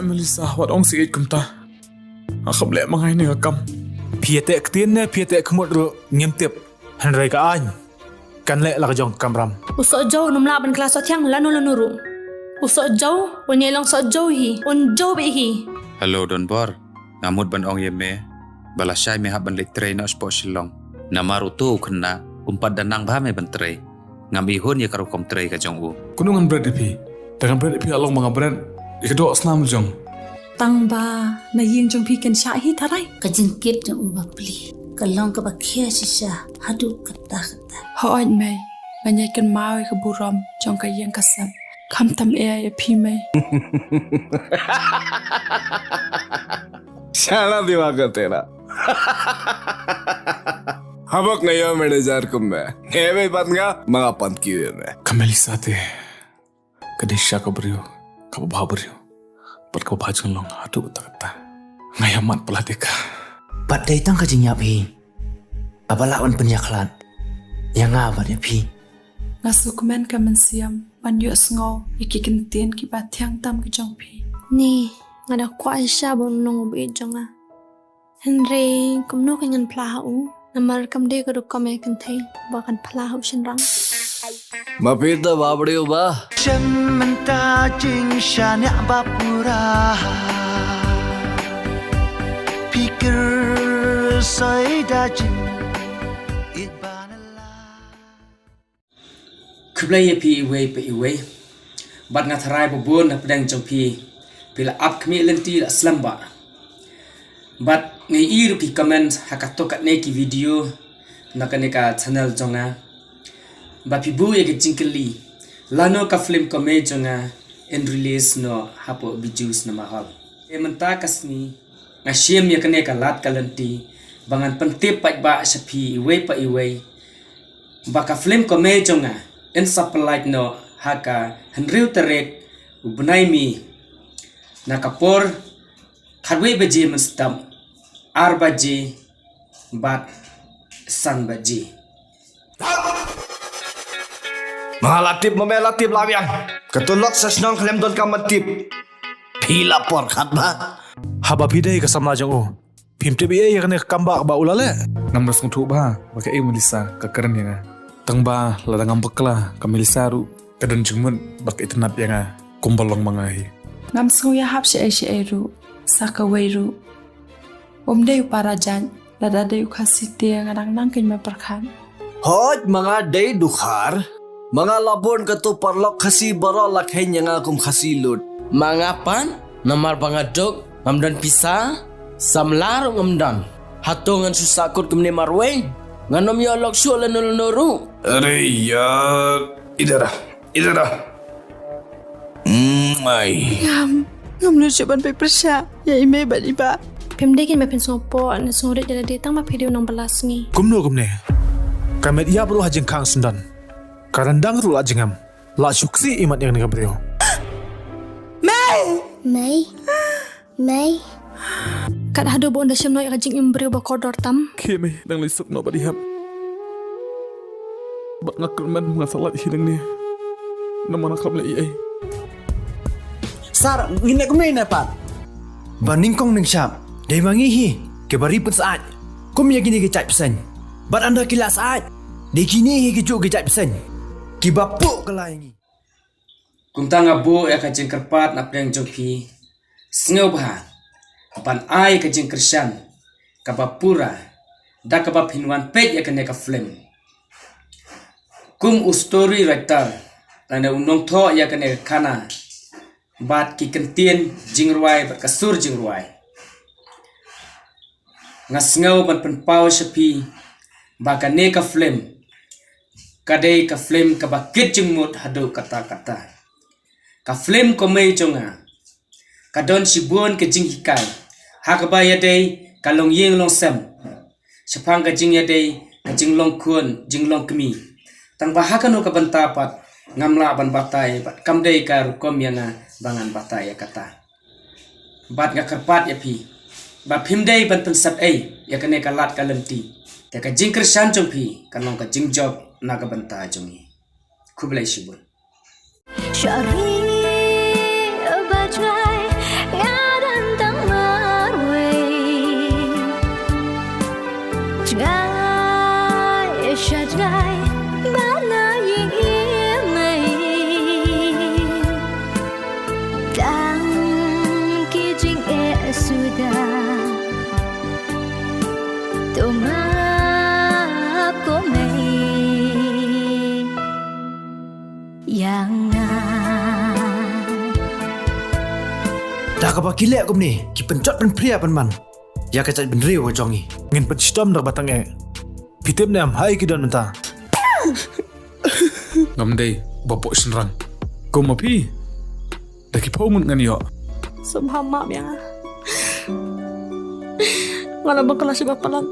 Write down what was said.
Melissa wat ong si kumta. Akap le mangai ni akam. Piete ktin ne piete kmut ru ngem tip. Hanrai ka an. Kan le la jong kamram. Usok jauh numla ban kelas tiang lanu ru. Usok jauh wanyelong sok jauh hi. Un jauh be hi. Hello Don Bor. Ngamut ban ong yeme. Balasay me haban le train na sport silong. Namaru tu kena umpat danang ba me ban tray. Ngam ihon ya karo kom tray ka jong u. Kunungan bread ipi. Dengan bread ipi along mga bread. Ikado aslam jong. Tang ba na yin jong pi kan sha hi tharai. Kajingkit na ubapli. Kalong ka bakia sisa. Hadu kata. Ho oi mai. Banyai kan mau ka buram jong ka yin kasam. Kham tam e pi mai. शाला दिमाग है तेरा habak ngayon manager ko मैं may ba't nga mga pankiyo मैं Ka Melissa te. Kadisha ka brio. Ka babah brio. Pat ka bajang long adu takata. Ngayamat peladika. Pat day tang ka jing yap hi. Abalawan penyaklat. Yang ngabat ya pi. Ngasuk men ka man siam. Ban yu sngo ikikin tien ki ba thiang tam ka jong pi. Ni ngada kwa Aisyah bon nong be jonga. Henry kum no kanyan plahu. Namar kam de ko kam e kan thai ba kan plahu shenrang. mapita babadiyo ba Sementa cingsanya bapura Pikir saya dajin Kublai pi iwe pe iwe. Bat ngatarai bobon na pedang jompi. Pila up kami lenti la slamba. Bat ngai iru pi comment hakatokat neki video nakaneka channel jonga. Ba pi bu ye jingkeli. Lano ka film kome jonga en release no hapo bijus na mahal. E menta kasni ngasiem ya kaneka lat kalenti bangan pentip pat ba sapi iwe pa iwe. Ba ka film kome jonga en supply no haka henriu terek ubnai mi nakapor khadwe baje menstam arbaje bat san baje Mahalatip memelatip lawiang Ketulok sesnong klem don kamatip Pila por khatba Haba pidai ka samla jong u. Pim tip e ya kan kamba ba ulale. Nam nas ngtu ba. Baka e Melissa ka keren ya. Tang ba la ngam bekla ka Melissa ru. Kadan jungmun bak itnap ya nga. Kumbalong mangai. Ngam sngo ya hap she e ru. Saka wei ru. Day parajan. Lada day khasite ngarang nang kin ma perkhan. Hoj mga day dukhar Mga labon katu parlok khasi baro lakhay nga kum khasi lut Mga pan. Namar bangadok. Ngamdan pisa. Samlar ngamdan. Hatungan susakot kumne marwe. Nganom yolok syulan nulunuru. अरे यार इधर आ Ngam lu coban pe persya. Ya ime ba di ba. Pemdekin ba pensopo na sore jala datang ma video nang balas ni. Kumno kumne. Kamet ia perlu hajeng kang sundan. Karandang ru la jengam. La syuksi imat yang ni brio. Mai. Kat hado bon da syam no ikajing imbrio ba kodor tam. Keme dang lisuk no badihap. Bak ngakul man ngasalat hidang ni. Nama nakam le ai. Sar ngine kumne na pat Baning kong ning syap Day mangihi Kebari pun saat Kum ya gini kecap pesen Bat anda kila saat Day kini hi kejuk kecap pesen Kibapuk kelayangi Kumtanga bo ya kajing kerpat na pedang jompi. Sngo bah. Pan ai kajing kersan. Kabapura. Da kabap hinwan pet ya kaneka flame. Kum ustori writer. Lana unong tho ya kaneka kana. Bat ki kentien jingruai bat kasur jingruai. Ngasngau ban penpau sapi. Baka neka flame. Kadai ka flame ka bakit jengmut hadu kata-kata. Ka flame ko may jonga. Kadon sibun ke jing hikai. Hakaba yadai kalong yeng long sem. Sapang ka jing yadai ka jing long kun jing long kemi. Tang bahakano ka bantapat ngamla ban batai bat kamdai ka rukom yana bangan batai ya kata. Bat nga kerpat ya pi. Ba pimdai ban pensap ya kane kalat kalenti. Ya ka jing kersan jong pi kalong ka jing job na ka banta jongi. Kublai sibun. Syari bajai shut gai bana yi mai tang ki jing e suda to ma ko mai yang dah ka bakilek kum ni ki pencot pen pria pen man ya ka chat ben riu jongi Ngin pencidam dak batang Pitip nam hai ki don menta. Ngam day, bapok senrang. Kau mapi? Daki paumun ngan yo. Subhanallah yang ngala bakal si bapalan.